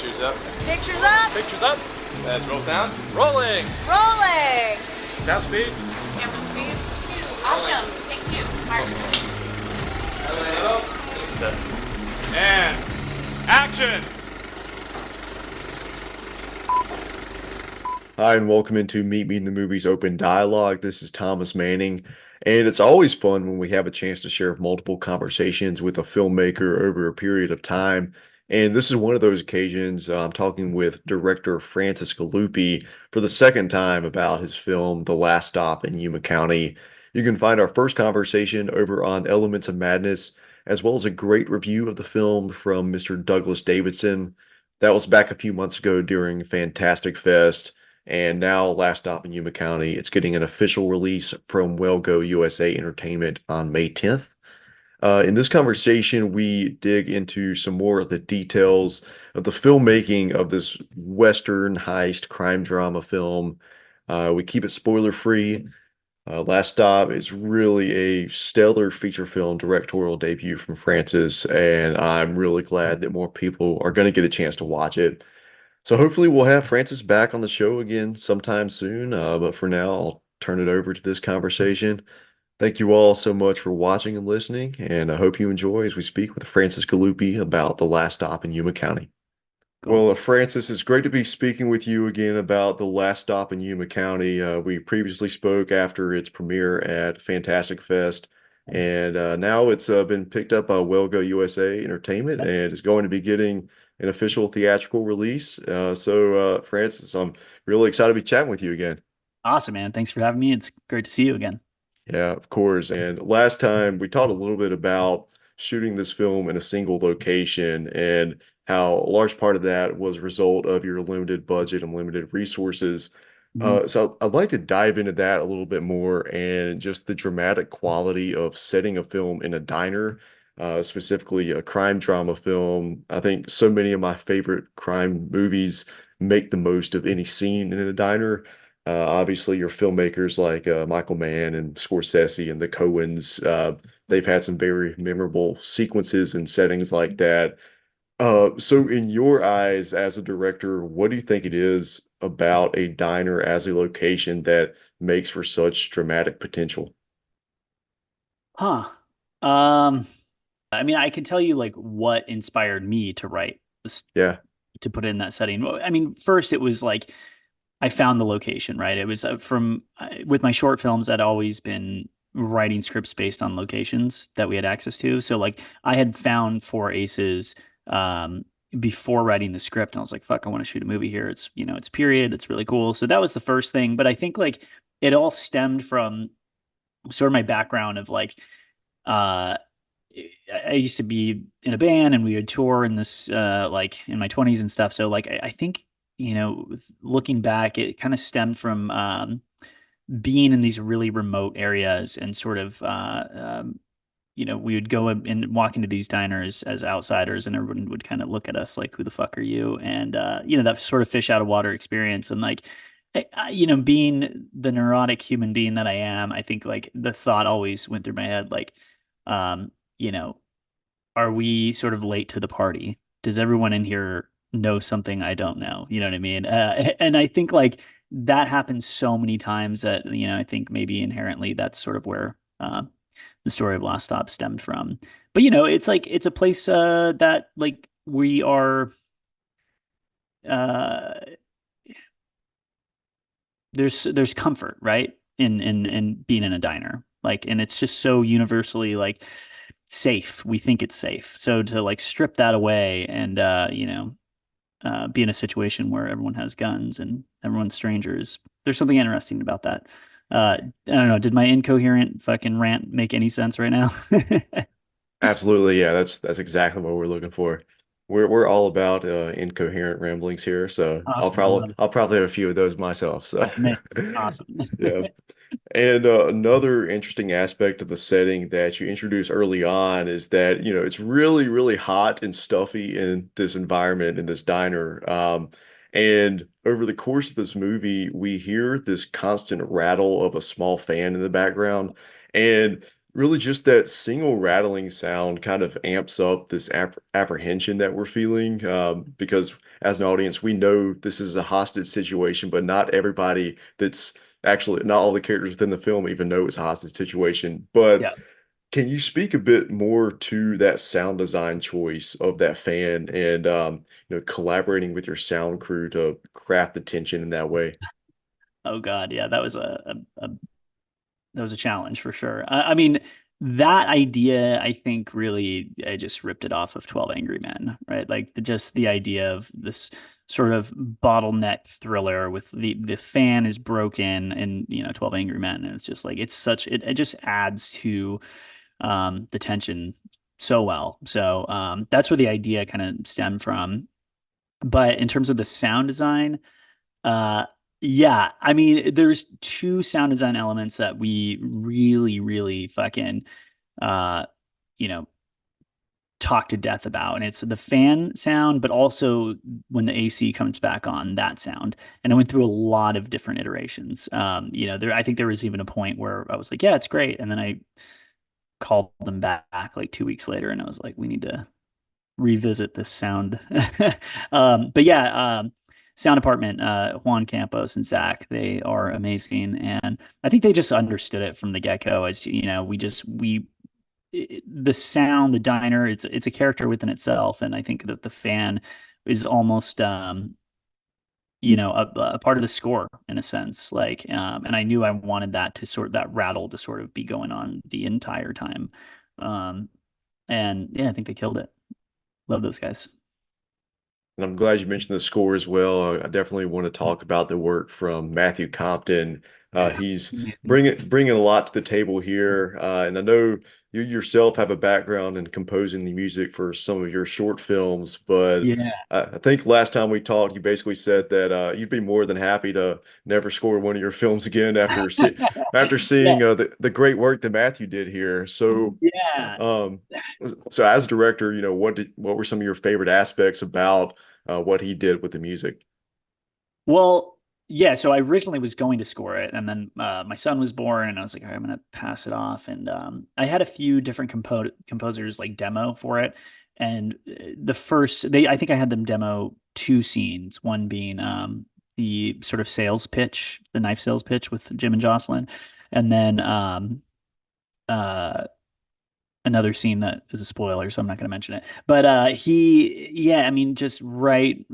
Pictures up. Pictures up. Pictures up. Let's roll sound. Rolling. Rolling. Sound speed. Camera speed. 2. Awesome. Take 2. Mark. And action. Hi, and welcome into Meet Me in the Movies Open Dialogue. This is Thomas Manning, and it's always fun when we have a chance to share multiple conversations with a filmmaker over a period of time. And this is one of those occasions. I'm talking with director Francis Galluppi for the second time about his film, The Last Stop in Yuma County. You can find our first conversation over on Elements of Madness, as well as a great review of the film from Mr. Douglas Davidson. That was back a few months ago during Fantastic Fest. And now, Last Stop in Yuma County, it's getting an official release from Well Go USA Entertainment on May 10th. In this conversation, we dig into some more of the details of the filmmaking of this Western heist crime drama film. We keep it spoiler free. Last Stop is really a stellar feature film directorial debut from Francis, and I'm really glad that more people are going to get a chance to watch it. So hopefully we'll have Francis back on the show again sometime soon. But for now, I'll turn it over to this conversation. Thank you all so much for watching and listening, and I hope you enjoy as we speak with Francis Galluppi about The Last Stop in Yuma County. Cool. Well, Francis, it's great to be speaking with you again about The Last Stop in Yuma County. We previously spoke after its premiere at Fantastic Fest, and now it's been picked up by Well Go USA Entertainment and is going to be getting an official theatrical release. Francis, I'm really excited to be chatting with you again. Awesome, man. Thanks for having me. It's great to see you again. Yeah, of course. And last time we talked a little bit about shooting this film in a single location and how a large part of that was a result of your limited budget and limited resources. So I'd like to dive into that a little bit more and just the dramatic quality of setting a film in a diner, specifically a crime drama film. I think so many of my favorite crime movies make the most of any scene in a diner. Obviously, your filmmakers like Michael Mann and Scorsese and the Coens, they've had some very memorable sequences and settings like that. So in your eyes as a director, what do you think it is about a diner as a location that makes for such dramatic potential? Huh. I mean, I can tell you like what inspired me to write this, Yeah. to put it in that setting. I mean, first it was like I found the location, right? It was with my short films, I'd always been writing scripts based on locations that we had access to. So like I had found Four Aces before writing the script, and I was like, fuck, I want to shoot a movie here. It's, it's period. It's really cool. So that was the first thing. But I think like it all stemmed from sort of my background of like, I used to be in a band and we would tour in this, like in my 20s and stuff. So like, I think, looking back, it kind of stemmed from being in these really remote areas and sort of, we would go and walk into these diners as outsiders and everyone would kind of look at us like, who the fuck are you? And, that sort of fish out of water experience. And like, being the neurotic human being that I am, I think like the thought always went through my head, like, are we sort of late to the party? Does everyone in here know something I don't know? You know what I mean? And I think like that happens so many times that, I think maybe inherently that's sort of where the story of Last Stop stemmed from. But, it's like, it's a place that like we are, there's comfort, right? In being in a diner, like, and it's just so universally like safe. We think it's safe. So to like strip that away and, be in a situation where everyone has guns and everyone's strangers, there's something interesting about that. I don't know. Did my incoherent fucking rant make any sense right now? Absolutely. Yeah, that's exactly what we're looking for. We're all about incoherent ramblings here, so Awesome. I'll probably have a few of those myself. So Man, awesome. yeah. And another interesting aspect of the setting that you introduced early on is that, it's really, really hot and stuffy in this environment, in this diner. And over the course of this movie, we hear this constant rattle of a small fan in the background. And really just that single rattling sound kind of amps up this apprehension that we're feeling, because as an audience we know this is a hostage situation, but not everybody that's actually, not all the characters within the film even know it's a hostage situation. But Yeah. can you speak a bit more to that sound design choice of that fan and collaborating with your sound crew to craft the tension in that way? Oh God, yeah, that was that was a challenge for sure. I mean, that idea, I think, really, I just ripped it off of 12 Angry Men, right? Like just the idea of this sort of bottleneck thriller with the fan is broken and 12 Angry Men. And it's just like it's such it just adds to the tension so well. So that's where the idea kind of stemmed from. But in terms of the sound design, uh, yeah, I mean, there's two sound design elements that we really, really fucking, uh, you know, talk to death about, and it's the fan sound, but also when the AC comes back on, that sound. And I went through a lot of different iterations. I think there was even a point where I was like, yeah, it's great, and then I called them back like 2 weeks later, and I was like, we need to revisit this sound. But yeah, sound department, Juan Campos and Zach, they are amazing, and I think they just understood it from the get go. As you know, the sound, the diner, it's a character within itself, and I think that the fan is almost a part of the score in a sense. Like, and I knew I wanted that rattle to sort of be going on the entire time. Um, and yeah, I think they killed it. Love those guys. And I'm glad you mentioned the score as well. I definitely want to talk about the work from Matthew Compton. Yeah. He's Amazing. bringing a lot to the table here, and I know you yourself have a background in composing the music for some of your short films. But Yeah. I think last time we talked, you basically said that you'd be more than happy to never score one of your films again after Yeah. seeing the great work that Matthew did here. So. Yeah. Um, so as a director, what were some of your favorite aspects about what he did with the music? Well, yeah. So I originally was going to score it, and then my son was born, and I was like, all right, I'm gonna pass it off. And I had a few different composers like demo for it, and I think I had them demo two scenes. One being the sort of sales pitch, the knife sales pitch with Jim and Jocelyn, and then uh another scene that is a spoiler, so I'm not going to mention it. But I mean, just right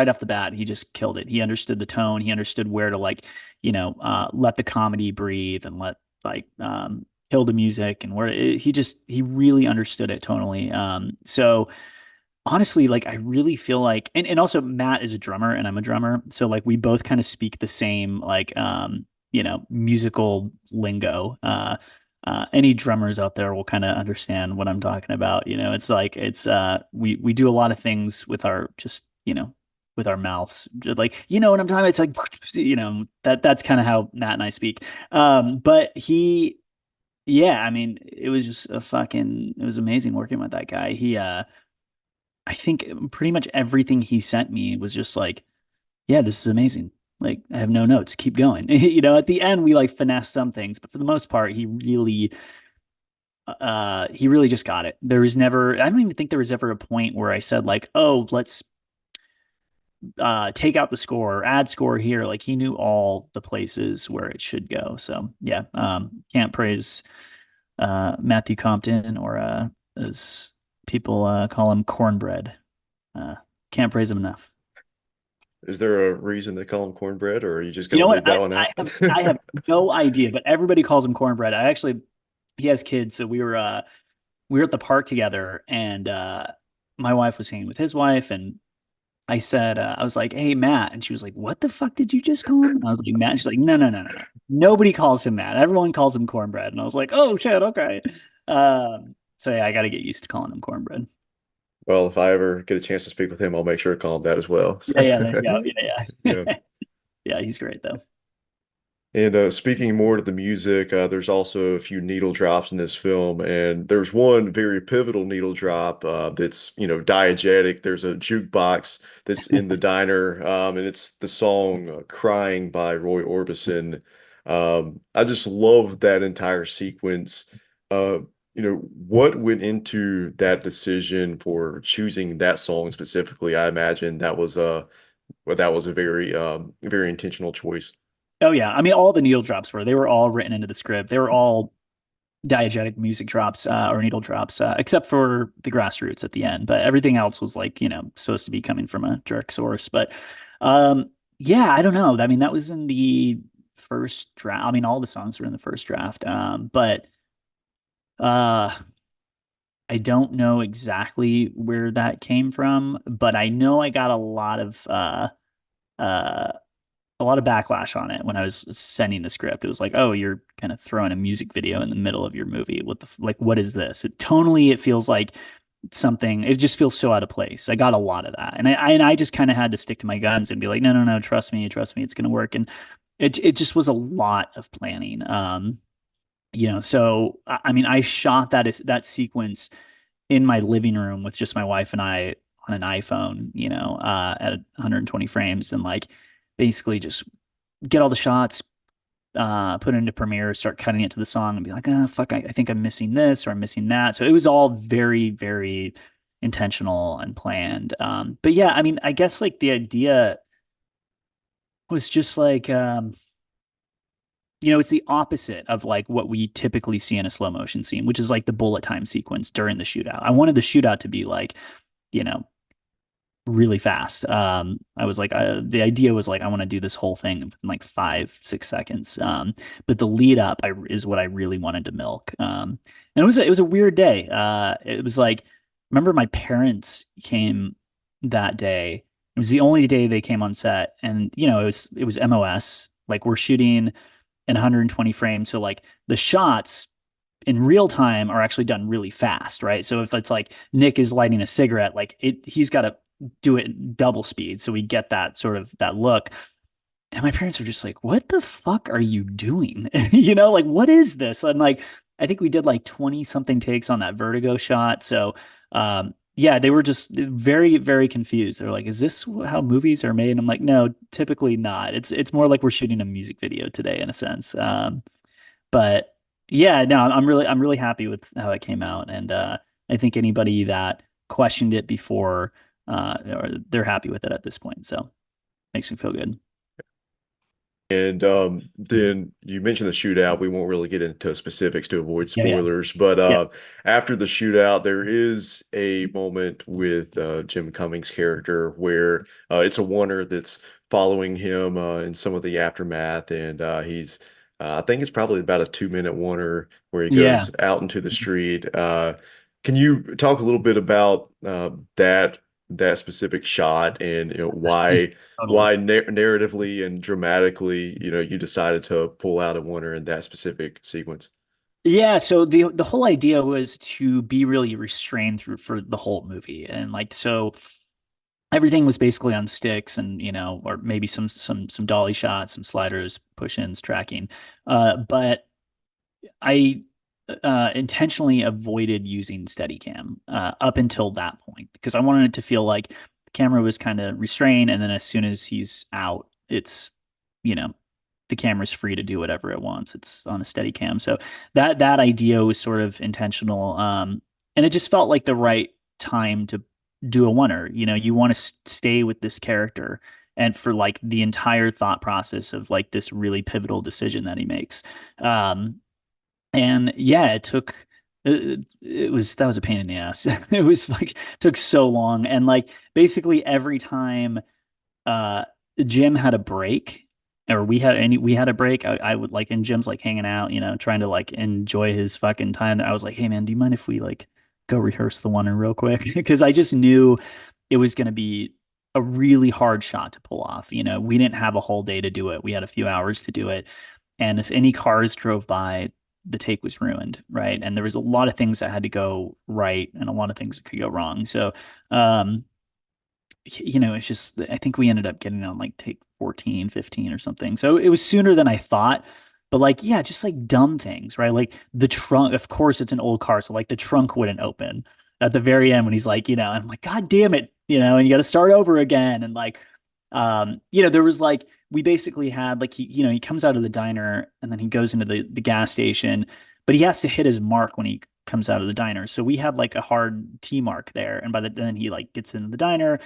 off the bat, he just killed it. He understood the tone. He understood where to let the comedy breathe and let like kill the music, and he really understood it tonally. So honestly, like I really feel like, and also Matt is a drummer and I'm a drummer, so like we both kind of speak the same like musical lingo. Any drummers out there will kind of understand what I'm talking about. It's like we do a lot of things with our just with our mouths, just like what I'm talking about. It's like that's kind of how Matt and I speak. But yeah, I mean, it was just it was amazing working with that guy. I think pretty much everything he sent me was just like, yeah, this is amazing. Like, I have no notes. Keep going. At the end we like finesse some things, but for the most part, he really just got it. I don't even think there was ever a point where I said like, oh, let's take out the score or add score here. Like he knew all the places where it should go. So yeah, can't praise Matthew Compton, or as people call him, cornbread. Uh, can't praise him enough. Is there a reason they call him cornbread, or are you just You going know to what? leave that one out? I have no idea, but everybody calls him cornbread. He has kids, so we were at the park together, and my wife was hanging with his wife, and I said, I was like, "Hey, Matt," and she was like, "What the fuck did you just call him?" And I was like, "Matt." She's like, "No, no, no, no, no. Nobody calls him Matt. Everyone calls him cornbread." And I was like, "Oh shit, okay." So yeah, I got to get used to calling him cornbread. Well, if I ever get a chance to speak with him, I'll make sure to call him that as well. Yeah, So, yeah, there you go. Yeah, yeah. yeah, yeah. He's great though. And speaking more to the music, there's also a few needle drops in this film, and there's one very pivotal needle drop that's diegetic. There's a jukebox that's in the diner, and it's the song "Crying" by Roy Orbison. I just love that entire sequence. Uh, what went into that decision for choosing that song specifically? I imagine that was a very intentional choice. Oh yeah, I mean all the needle drops they were all written into the script. They were all diegetic music drops or needle drops, except for the grassroots at the end. But everything else was like, supposed to be coming from a direct source. But yeah, I don't know. I mean, that was in the first draft. I mean, all the songs were in the first draft. But uh, I don't know exactly where that came from, but I know I got uh, a lot of backlash on it when I was sending the script. It was like, oh, you're kind of throwing a music video in the middle of your movie. Like, what is this? Tonally, it feels like something. It just feels so out of place. I got a lot of that, and I just kind of had to stick to my guns and be like, no, no, no, trust me, it's gonna work. And it just was a lot of planning. So I mean, I shot that sequence in my living room with just my wife and I on an iPhone, at 120 frames, and like basically just get all the shots, put it into Premiere, start cutting it to the song, and be like, oh fuck, I think I'm missing this or I'm missing that. So it was all very, very intentional and planned. But yeah, I mean, I guess like the idea was just like it's the opposite of like what we typically see in a slow motion scene, which is like the bullet time sequence during the shootout. I wanted the shootout to be like, you know, really fast. I was like, the idea was like, I want to do this whole thing in like 5-6 seconds. But the lead up is what I really wanted to milk. And it was a weird day. It was like, remember my parents came that day. It was the only day they came on set, and it was MOS. Like we're shooting in 120 frames, so like the shots in real time are actually done really fast, right? So if it's like Nick is lighting a cigarette, like he's got to do it double speed, so we get that sort of that look. And my parents were just like, "What the fuck are you doing?" Like what is this? And like I think we did like 20 something takes on that vertigo shot. So yeah, they were just very, very confused. They're like, "Is this how movies are made?" And I'm like, "No, typically not. It's more like we're shooting a music video today in a sense." But yeah, no, I'm really happy with how it came out, and I think anybody that questioned it before, they're happy with it at this point. So makes me feel good. And then you mentioned the shootout. We won't really get into specifics to avoid Yeah, yeah, spoilers, but yeah. after the shootout, there is a moment with Jim Cummings' character where it's a Warner that's following him in some of the aftermath, and I think it's probably about a 2-minute Warner where he Yeah. goes out into the street. Can you talk a little bit about that specific shot and Totally. why narratively and dramatically, you decided to pull out a winner in that specific sequence? Yeah, so the whole idea was to be really restrained through for the whole movie. And like so everything was basically on sticks, and or maybe some dolly shots, some sliders, push-ins, tracking. But I intentionally avoided using Steadicam up until that point because I wanted it to feel like the camera was kind of restrained, and then as soon as he's out, it's you know the camera's free to do whatever it wants. It's on a Steadicam, so that idea was sort of intentional, and it just felt like the right time to do a oneer. You want to stay with this character and for like the entire thought process of like this really pivotal decision that he makes. And yeah, it was that was a pain in the ass. It was like took so long, and like basically every time uh Jim had a break, or we had a break, I would like, and Jim's like hanging out, trying to like enjoy his fucking time. I was like, hey man, do you mind if we like go rehearse the one real quick? Because I just knew it was going to be a really hard shot to pull off. We didn't have a whole day to do it. We had a few hours to do it. And if any cars drove by, the take was ruined, right? And there was a lot of things that had to go right and a lot of things that could go wrong. So, it's just, I think we ended up getting on like take 14, 15 or something. So it was sooner than I thought. But like, yeah, just like dumb things, right? Like the trunk, of course, it's an old car. So like the trunk wouldn't open at the very end when he's like, and I'm like, God damn it, and you got to start over again. And like, there was like, we basically had like, he comes out of the diner and then he goes into the gas station, but he has to hit his mark when he comes out of the diner. So we had like a hard T mark there, and by the then he like gets into the diner,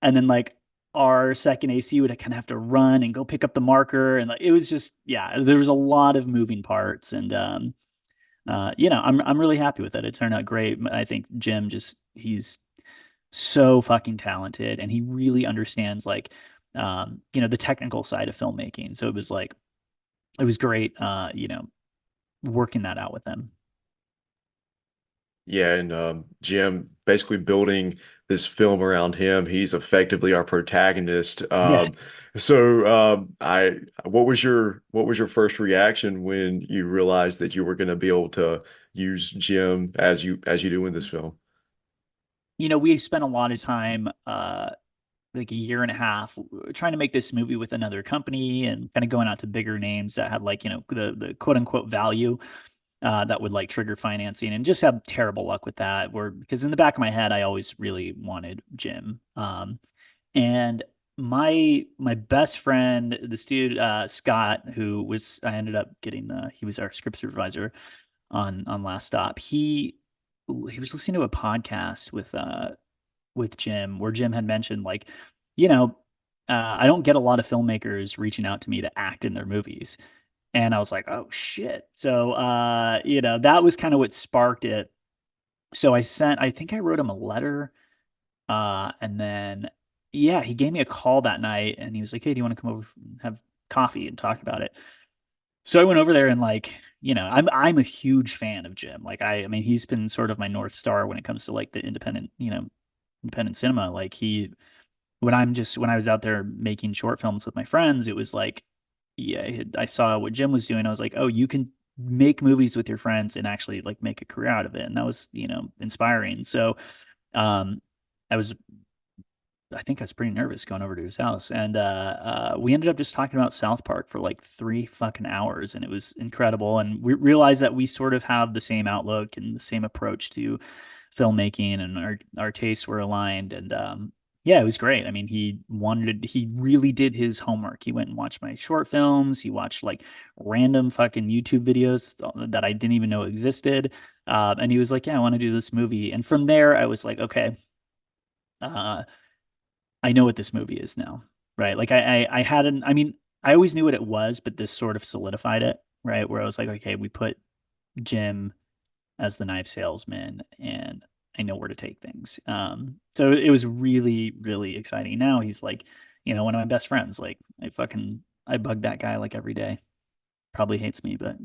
and then like our second AC would kind of have to run and go pick up the marker, and like it was just yeah, there was a lot of moving parts, and I'm really happy with it. It turned out great. I think Jim just he's so fucking talented, and he really understands like the technical side of filmmaking. So it was great working that out with them. Yeah, and Jim basically building this film around him. He's effectively our protagonist. Yeah. I what was your first reaction when you realized that you were going to be able to use Jim as you do in this film? We spent a lot of time like a year and a half trying to make this movie with another company and kind of going out to bigger names that had like the quote unquote value that would like trigger financing, and just had terrible luck with that. Where because in the back of my head I always really wanted Jim. And my best friend, this dude Scott, who was I ended up getting he was our script supervisor on Last Stop. He was listening to a podcast with Jim, where Jim had mentioned like, you know, I don't get a lot of filmmakers reaching out to me to act in their movies. And I was like, oh shit. So that was kind of what sparked it. So I think I wrote him a letter. And then yeah, he gave me a call that night and he was like, hey, do you want to come over and have coffee and talk about it? So I went over there and like, I'm a huge fan of Jim. Like I mean, he's been sort of my North Star when it comes to like the independent cinema. Like when I was out there making short films with my friends, it was like, yeah, I saw what Jim was doing. I was like, oh, you can make movies with your friends and actually like make a career out of it. And that was, inspiring. So, um, I was I think I was pretty nervous going over to his house, and we ended up just talking about South Park for like 3 fucking hours, and it was incredible. And we realized that we sort of have the same outlook and the same approach to filmmaking, and our tastes were aligned. And yeah, it was great. I mean, he really did his homework. He went and watched my short films. He watched like random fucking YouTube videos that I didn't even know existed. And he was like, "Yeah, I want to do this movie." And from there, I was like, "Okay." Uh, I know what this movie is now, right? Like I hadn't, I mean, I always knew what it was, but this sort of solidified it, right? Where I was like, okay, we put Jim as the knife salesman and I know where to take things. So it was really, really exciting. Now he's like, one of my best friends. Like I bug that guy like every day. Probably hates me, but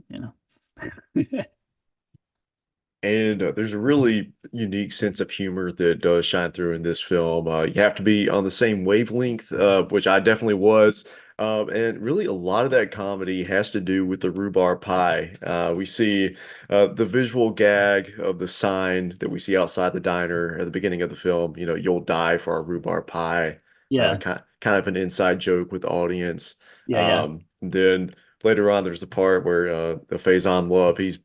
And there's a really unique sense of humor that does shine through in this film. You have to be on the same wavelength, which I definitely was. And really, a lot of that comedy has to do with the rhubarb pie. We see the visual gag of the sign that we see outside the diner at the beginning of the film. You'll die for our rhubarb pie. yeah, Kind of an inside joke with the audience. yeah. Then later on, there's the part where the Faison Love, he's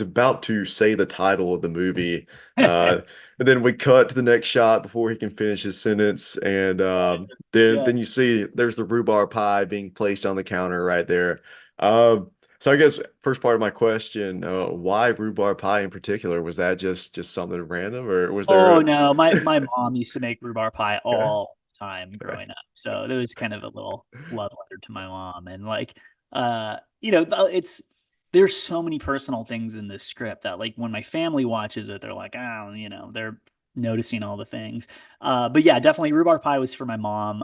about to say the title of the movie. Uh, and then we cut to the next shot before he can finish his sentence. And then Yeah. then you see there's the rhubarb pie being placed on the counter right there. So I guess first part of my question, why rhubarb pie in particular? Was that just something random, or was there Oh a no, my mom used to make rhubarb pie okay, all the time okay. growing up. So it was kind of a little love letter to my mom. And like it's there's so many personal things in this script that like when my family watches it, they're like, oh, they're noticing all the things. But yeah, definitely rhubarb pie was for my mom.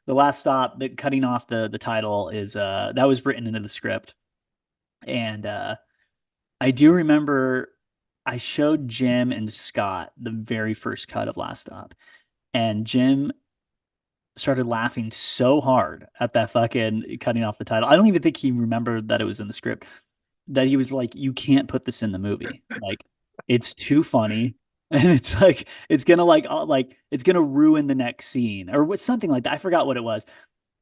The last stop, the cutting off the title is that was written into the script. And I do remember I showed Jim and Scott the very first cut of Last Stop, and Jim started laughing so hard at that fucking cutting off the title. I don't even think he remembered that it was in the script. That he was like, "You can't put this in the movie. Like, it's too funny." And it's like it's gonna ruin the next scene or what something like that. I forgot what it was.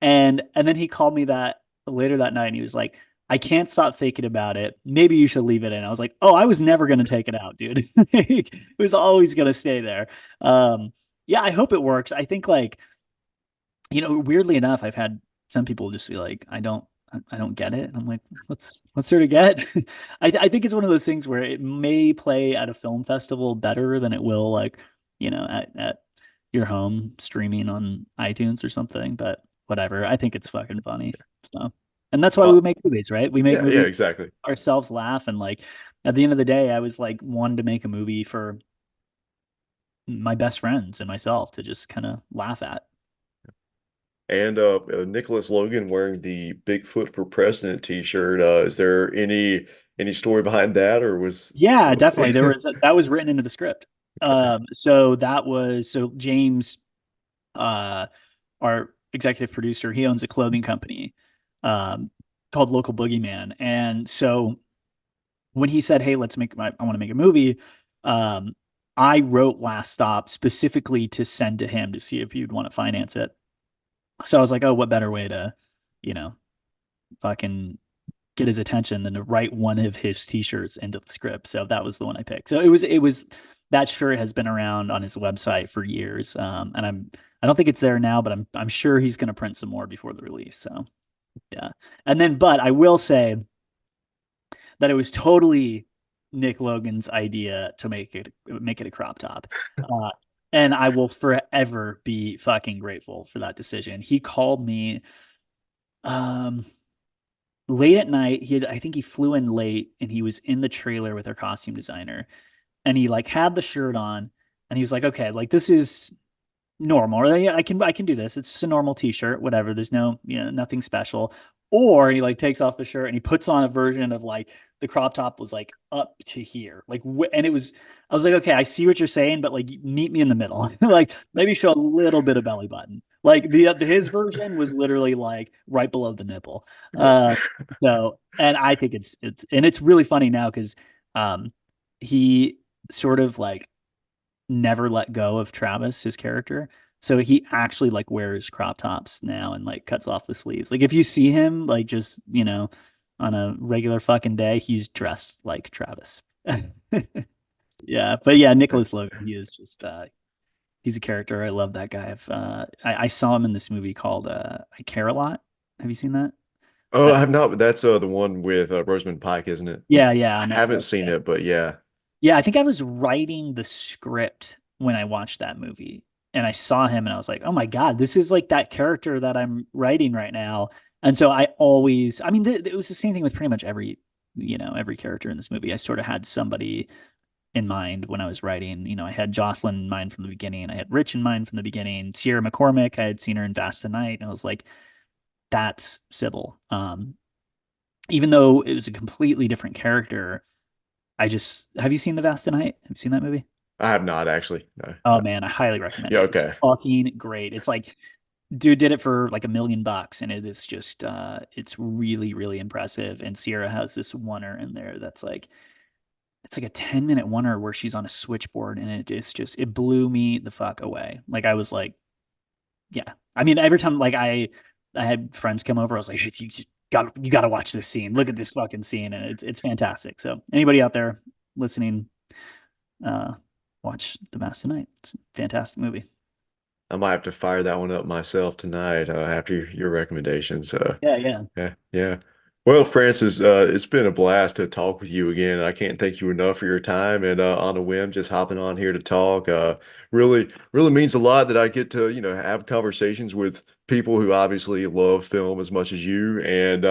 And then he called me that later that night and he was like, I can't stop thinking about it. Maybe you should leave it in. I was like, oh, I was never gonna take it out, dude. It was always gonna stay there. Yeah, I hope it works. I think like, weirdly enough, I've had some people just be like, I don't get it. And I'm like, what's there to get? I think it's one of those things where it may play at a film festival better than it will like, at your home streaming on iTunes or something, but whatever. I think it's fucking funny. So, and that's why we make movies, right? We make Yeah, movies exactly. ourselves laugh. And like, at the end of the day, I was like wanted to make a movie for my best friends and myself to just kind of laugh at. And Nicholas Logan wearing the Bigfoot for President t-shirt. Is there any story behind that, or was Yeah, definitely. That was written into the script. So James, our executive producer, he owns a clothing company called Local Boogeyman. And so when he said, "Hey, I want to make a movie," I wrote Last Stop specifically to send to him to see if he'd want to finance it. So I was like, "Oh, what better way to, fucking get his attention than to write one of his t-shirts into the script." So that was the one I picked. So it was that shirt has been around on his website for years. And I don't think it's there now, but I'm sure he's going to print some more before the release. So yeah. But I will say that it was totally Nick Logan's idea to make it a crop top. And I will forever be fucking grateful for that decision. He called me late at night. I think he flew in late, and he was in the trailer with our costume designer, and he like had the shirt on, and he was like, "Okay, like this is normal. Or, yeah, I can do this. It's just a normal t-shirt, whatever. There's no, nothing special." Or he like takes off the shirt and he puts on a version of like the crop top was like up to here, like, and I was like, okay, I see what you're saying, but like meet me in the middle, like maybe show a little bit of belly button. Like his version was literally like right below the nipple. So, and I think it's really funny now because he sort of like never let go of Travis, his character. So he actually like wears crop tops now and like cuts off the sleeves. Like if you see him like just, on a regular fucking day, he's dressed like Travis. Yeah. But yeah, Nicholas Logan, he is just he's a character. I love that guy. I saw him in this movie called I Care a Lot. Have you seen that? Oh, I have not, but that's the one with Rosamund Pike, isn't it? Yeah, I on haven't Netflix, seen yeah. it, but yeah. Yeah, I think I was writing the script when I watched that movie, and I saw him and I was like, "Oh my God, this is like that character that I'm writing right now." And so I mean, it was the same thing with pretty much every character in this movie. I sort of had somebody in mind when I was writing. I had Jocelyn in mind from the beginning. I had Rich in mind from the beginning. Sierra McCormick, I had seen her in Vast Night, and I was like, "That's Sybil." Even though it was a completely different character, have you seen The Vast Night? Have you seen that movie? I have not actually. No. Oh man, I highly recommend Yeah, it. okay. It's fucking great. It's like, dude did it for like $1 million, and it is just it's really, really impressive. And Sierra has this oneer in there that's like, it's like a 10-minute oneer where she's on a switchboard, and it blew me the fuck away. Like I was like, yeah. I mean, every time like I had friends come over, I was like, "Hey, you got to watch this scene. Look at this fucking scene," and it's fantastic. So anybody out there listening, watch The Mask Tonight. It's a fantastic movie. I might have to fire that one up myself tonight after your recommendations. Yeah. Yeah. Well, Francis, it's been a blast to talk with you again. I can't thank you enough for your time and on a whim, just hopping on here to talk. Really means a lot that I get to, have conversations with people who obviously love film as much as you. And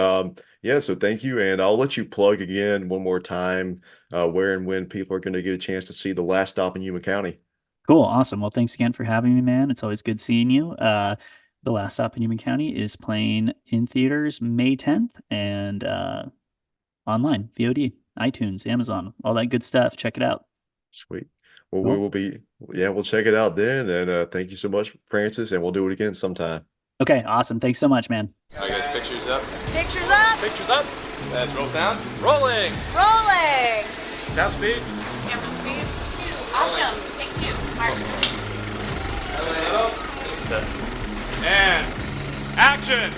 yeah, so thank you. And I'll let you plug again one more time where and when people are going to get a chance to see The Last Stop in Yuma County. Cool. Awesome. Well, thanks again for having me, man. It's always good seeing you. The Last Stop in Yuma County is playing in theaters May 10th and online, VOD, iTunes, Amazon, all that good stuff. Check it out. Sweet. Well, Cool. we'll check it out then. And thank you so much, Francis, and we'll do it again sometime. Okay, awesome. Thanks so much, man. All right, guys, pictures up. Pictures up. Pictures up. That's roll sound. Rolling. Rolling. Sound speed. Camera speed. Awesome. Take two. And action.